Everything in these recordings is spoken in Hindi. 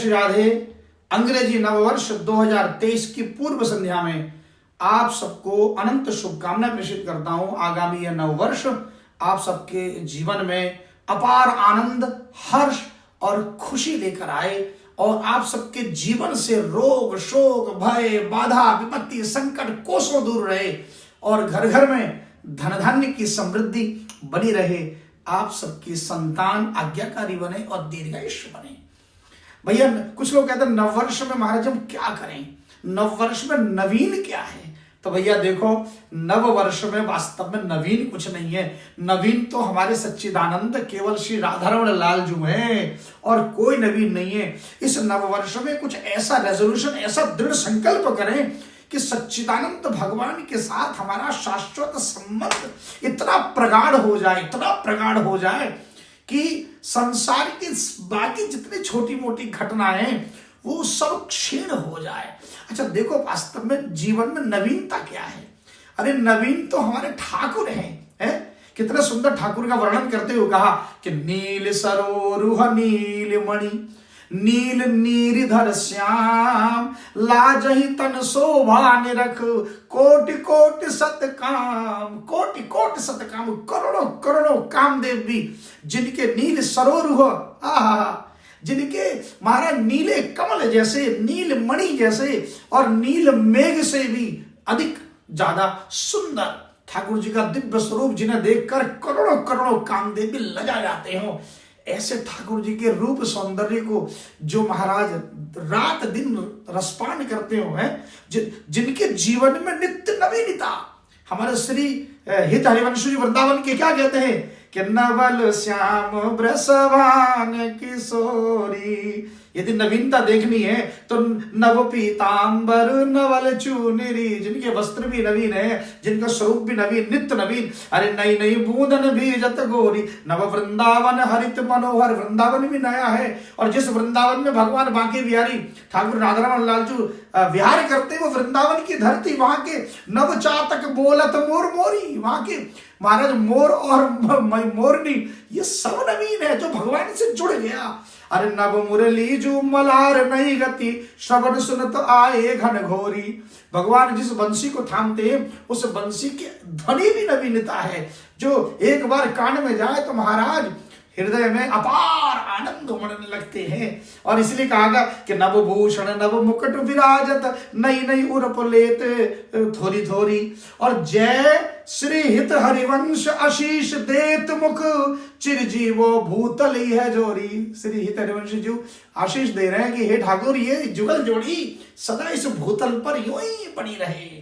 श्री राधे। अंग्रेजी नववर्ष 2023 की पूर्व संध्या में आप सबको अनंत शुभकामनाएं प्रेषित करता हूं। आगामी यह नववर्ष आप सबके जीवन में अपार आनंद, हर्ष और खुशी लेकर आए और आप सबके जीवन से रोग, शोक, भय, बाधा, विपत्ति, संकट कोसों दूर रहे और घर घर में धन धान्य की समृद्धि बनी रहे। आप सबकी संतान आज्ञाकारी बने और दीर्घायुष्य बने। भैया कुछ लोग कहते हैं नववर्ष में महाराज हम क्या करें, नववर्ष में नवीन क्या है? तो भैया देखो, नव वर्ष में वास्तव में नवीन कुछ नहीं है। नवीन तो हमारे सच्चिदानंद केवल श्री राधारमण लाल जी हैं और कोई नवीन नहीं है। इस नव वर्ष में कुछ ऐसा रेजोल्यूशन, ऐसा दृढ़ संकल्प करें कि सच्चिदानंद भगवान के साथ हमारा शाश्वत संबंध इतना प्रगाढ़ हो जाए, इतना प्रगाढ़ हो जाए कि संसार की बाकी जितनी छोटी मोटी घटनाएं वो सब क्षीण हो जाए। अच्छा देखो, वास्तव में जीवन में नवीनता क्या है? अरे नवीन तो हमारे ठाकुर हैं। कितना सुंदर ठाकुर का वर्णन करते हुए कहा कि नील सरोरुह नील मणि, नील नीरिधर श्याम, लाजहि तन शोभा निरख, कोटि कोटि सतकाम। कोटि कोटि सतकाम, करोड़ों करोड़ों कामदेव भी जिनके नील सरोरुह, आहा, जिनके महाराज नीले कमल जैसे, नील मणि जैसे और नील मेघ से भी अधिक ज्यादा सुंदर ठाकुर जी का दिव्य स्वरूप, जिन्हें देखकर करोड़ों करोड़ों कामदेव भी लजा जाते हो, ऐसे ठाकुर जी के रूप सौंदर्य को जो महाराज रात दिन रसपान करते हो हैं, जिनके जीवन में नित्य नवीनता। हमारे श्री हित हरिवंश जी वृंदावन के क्या कहते हैं कि नवल श्याम ब्रसवान किशोरी। यदि नवीनता देखनी है तो नव पीतांबर नवल चूनरी, जिनके वस्त्र भी नवीन है, जिनका स्वरूप भी नवीन, नित्य नवीन। अरे नई नई बूंदन भी जत गोरी, नव वृंदावन हरित मनोहर। वृंदावन भी नया है और जिस वृंदावन में भगवान बांके बिहारी ठाकुर राधारमण लाल जी विहार करते, वो वृंदावन की धरती, वहां के नव चातक बोलत मोर मोरी, वहां के महाराज मोर और मोरनी, ये सब नवीन है जो भगवान से जुड़ गया। अरे नव मुरली जो मलार नई गति, श्रवण सुनत आए घन घोरी। भगवान जिस बंसी को थामते हैं उस बंसी की ध्वनि भी नवीनता है, जो एक बार कान में जाए तो महाराज हृदय में अपार आनंद उमड़ने लगते हैं। और इसलिए कहा गया कि नव भूषण नव मुकुट विराजत, नई नई उर्प लेत थोरी थोरी। और जय श्री हित हरिवंश आशीष देत मुख, चिरजीवो भूतल है जोरी। श्री हित हरिवंश जी आशीष दे रहे हैं कि हे ठाकुर, ये जुगल जोड़ी सदा इस भूतल पर यूं ही बनी रहे हैं।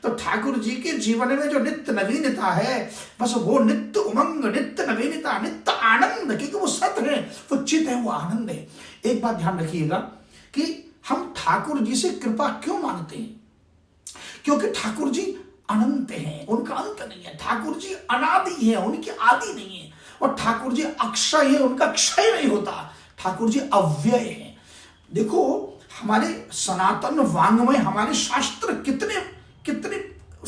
तो ठाकुर जी के जीवन में जो नित्य नवीनता है, बस वो नित्य उमंग, नित्य नवीनता, नित्य आनंद, क्योंकि वो सत्य है, वो चित है, वो आनंद है। एक बात ध्यान रखिएगा कि हम ठाकुर जी से कृपा क्यों मांगते हैं? क्योंकि ठाकुर जी अनंत हैं, उनका अंत नहीं है। ठाकुर जी अनादि है, उनकी आदि नहीं है। और ठाकुर जी अक्षय है, उनका क्षय नहीं होता। ठाकुर जी अव्यय है। देखो, हमारे सनातन वांग्मय, हमारे शास्त्र कितने कितने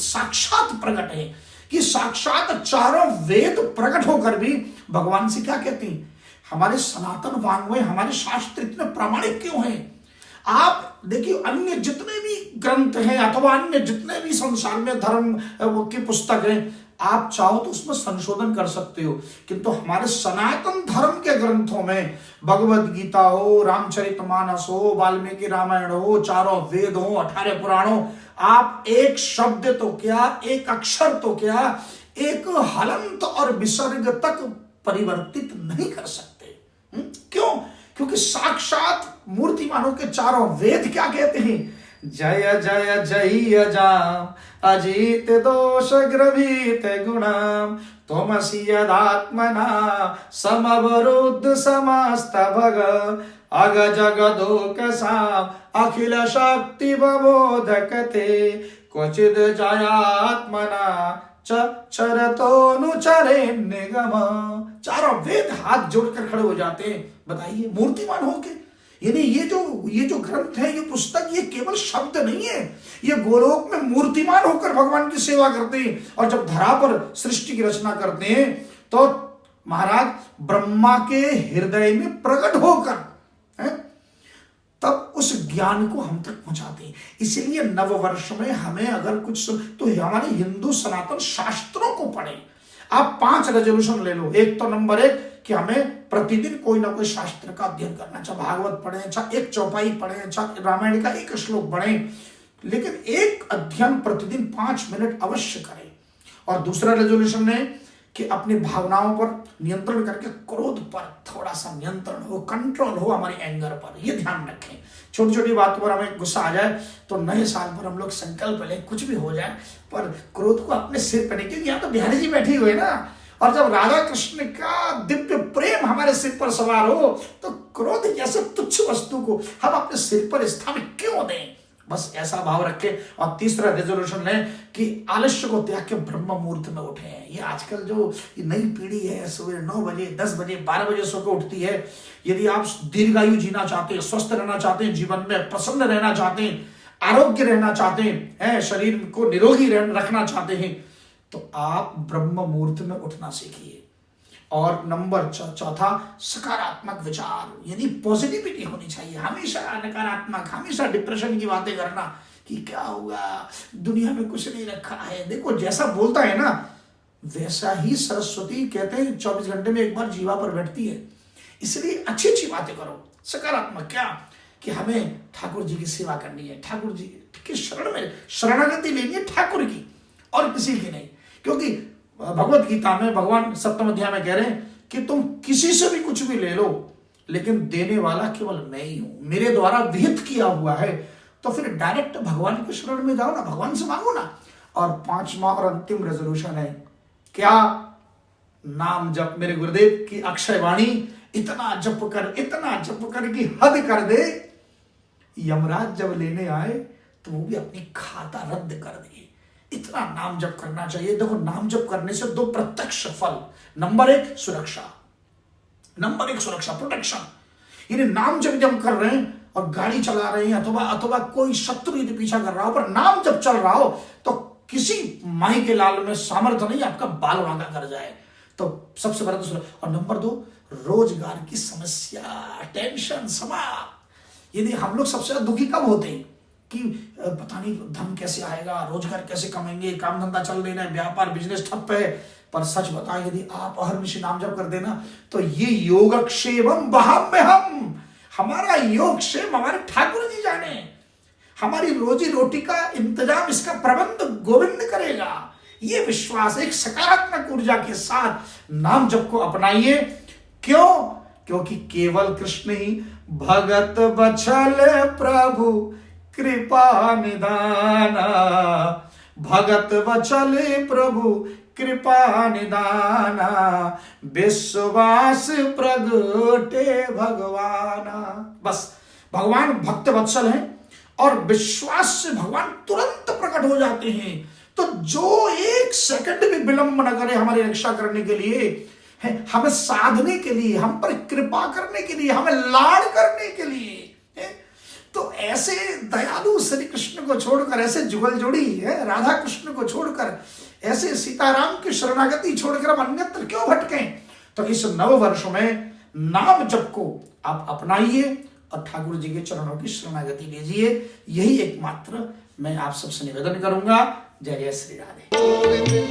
साक्षात प्रकट है कि साक्षात चारों वेद प्रकट होकर भी भगवान से क्या कहते हैं? हमारे सनातन वांग्मय, हमारे शास्त्र इतने प्रामाणिक क्यों हैं? आप देखिए, अन्य जितने भी ग्रंथ हैं अथवा अन्य जितने भी संसार में धर्म की पुस्तक हैं, आप चाहो तो उसमें संशोधन कर सकते हो, किंतु हमारे सनातन धर्म के ग्रंथों में भगवद गीता हो, रामचरितमानस हो, वाल्मीकि रामायण हो, चारों वेद हो, 18 पुराणों, आप एक शब्द तो क्या, एक अक्षर तो क्या, एक हलंत और विसर्ग तक परिवर्तित नहीं कर सकते। क्यों? क्योंकि साक्षात मूर्तिमानों के चारों वेद क्या कहते हैं? जय जय जय जाम, अजीत दोष ग्रभीत गुणाम, त्वमसि यदात्मना समवरुद्ध समस्त भग, अग जगदोक साम, अखिल शक्ति बबोधकते, क्वचिद जयात्मना चरतोनुचरे निगम। चारों वेद हाथ जोड़कर खड़े हो जाते हैं। बताइए, मूर्तिमान होके, यानी ये जो ग्रंथ है, ये पुस्तक, ये केवल शब्द नहीं है, ये गोलोक में मूर्तिमान होकर भगवान की सेवा करते हैं। और जब धरा पर सृष्टि की रचना करते हैं तो महाराज ब्रह्मा के हृदय में प्रकट होकर उस ज्ञान को हम तक पहुंचाते हैं। इसलिए नववर्ष में हमें अगर कुछ तो हमारे हिंदू सनातन शास्त्रों को पढ़ें। आप 5 रेजोल्यूशन ले लो। एक तो नंबर 1 कि हमें प्रतिदिन कोई ना कोई शास्त्र का अध्ययन करना, चाहे भागवत पढ़ें, चाहे एक चौपाई पढ़ें, चाहे रामायण का एक श्लोक पढ़ें, लेकिन एक अध्ययन प्रतिदिन 5 मिनट अवश्य करें। और दूसरा रेजोल्यूशन है कि अपनी भावनाओं पर नियंत्रण करके क्रोध पर थोड़ा सा नियंत्रण हो, कंट्रोल हो हमारी एंगर पर, ये ध्यान रखें। छोटी छोटी बात पर हमें गुस्सा आ जाए तो नए साल पर हम लोग संकल्प लें, कुछ भी हो जाए पर क्रोध को अपने सिर पर नहीं, क्योंकि यहाँ तो बिहारी जी बैठी हुई है ना, और जब राधा कृष्ण का दिव्य प्रेम हमारे सिर पर सवार हो तो क्रोध जैसे तुच्छ वस्तु को हम अपने सिर पर स्थान क्यों दें। बस ऐसा भाव रखे। और तीसरा रेजोल्यूशन है कि आलस्य को त्याग के ब्रह्म मुहूर्त में उठे। ये आजकल जो नई पीढ़ी है सुबह 9 बजे 10 बजे 12 बजे सो के उठती है। यदि आप दीर्घायु जीना चाहते हैं, स्वस्थ रहना चाहते हैं, जीवन में प्रसन्न रहना चाहते हैं, आरोग्य रहना चाहते हैं, शरीर को निरोगी रखना चाहते हैं, तो आप ब्रह्म मुहूर्त में उठना सीखिए। और नंबर चौथा सकारात्मक विचार, यानी पॉजिटिविटी होनी चाहिए। हमेशा नकारात्मक, हमेशा डिप्रेशन की बातें करना कि क्या होगा, दुनिया में कुछ नहीं रखा है। देखो जैसा बोलता है ना वैसा ही सरस्वती कहते हैं 24 घंटे में एक बार जीवा पर बैठती है। इसलिए अच्छी अच्छी बातें करो। सकारात्मक क्या कि हमें ठाकुर जी की सेवा करनी है, ठाकुर जी के शरण में शरणागति लेनी है, ठाकुर की और किसी की नहीं। क्योंकि भगवत गीता में भगवान 7वें अध्याय में कह रहे हैं कि तुम किसी से भी कुछ भी ले लो, लेकिन देने वाला केवल मैं ही हूं, मेरे द्वारा विहित किया हुआ है। तो फिर डायरेक्ट भगवान के शरण में जाओ ना, भगवान से मांगो ना। और 5वां और अंतिम रेजोल्यूशन है क्या, नाम जप। मेरे गुरुदेव की अक्षय वाणी, इतना जप कर कि हद कर दे, यमराज जब लेने आए तो वो भी अपनी खाता रद्द कर दे। इतना नाम जप करना चाहिए। देखो नाम जप करने से 2 प्रत्यक्ष फल। नंबर 1 सुरक्षा, प्रोटेक्शन। यानी नाम जप जब कर रहे हैं और गाड़ी चला रहे हैं अथवा कोई शत्रु यदि पीछा कर रहा हो पर नाम जब चल रहा हो तो किसी माई के लाल में सामर्थ्य नहीं, आपका बाल वांगा कर जाए। तो सबसे बड़ा दूसरा। और नंबर 2 रोजगार की समस्या, टेंशन समाप्त। यदि हम लोग सबसे ज्यादा दुखी कब होते हैं कि पता नहीं धन कैसे आएगा, रोजगार कैसे कमाएंगे, काम धंधा चल रही है, व्यापार बिजनेस ठप है। पर सच बताएं यदि आप अहर्निशि नाम जप कर देना तो ये योगक्षेमम वहाम्यहम्, हमारा योगक्षेम हमारे ठाकुर जी जाने। हमारी रोजी रोटी का इंतजाम, इसका प्रबंध गोविंद करेगा। ये विश्वास, एक सकारात्मक ऊर्जा के साथ नाम जप को अपनाइए। क्यों? क्योंकि केवल कृष्ण ही भगत बछल प्रभु कृपा निदाना, भगत बचले प्रभु कृपा निदाना, विश्वास प्रगटे भगवाना। बस भगवान भक्त वत्सल हैं और विश्वास से भगवान तुरंत प्रकट हो जाते हैं। तो जो 1 सेकंड भी विलंब न करे हमारी रक्षा करने के लिए, हमें साधने के लिए, हम पर कृपा करने के लिए, हमें लाड़ करने के लिए, तो ऐसे दयालु श्री कृष्ण को छोड़कर, ऐसे जुगल जोड़ी है राधा कृष्ण को छोड़कर, ऐसे सीताराम की शरणागति छोड़कर हम अन्यत्र क्यों भटकें। तो इस नव वर्ष में नाम जप को आप अपनाइए और ठाकुर जी के चरणों की शरणागति लीजिए। यही एकमात्र मैं आप सबसे निवेदन करूंगा। जय जय श्री राधे।